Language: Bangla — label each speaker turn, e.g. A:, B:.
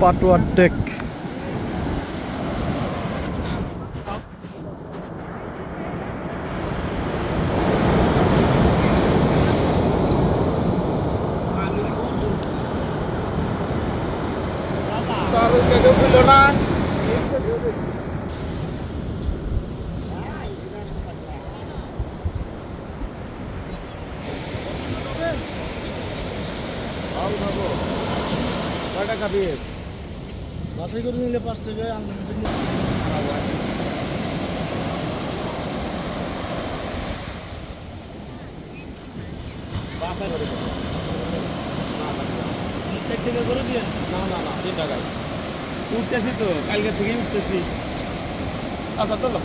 A: পাটুয়ার টেক।
B: কয় টাকা পিস?
C: বাছাই করে নিলে 5 টাকা, আনলিমিটেড নিলে
B: বাসা করে দেবো।
C: 60 টাকা করে দিয়ে।
B: না 3 টাকায় উঠতেছি তো, কালকে থেকেই উঠতেছি। আচ্ছা চলো।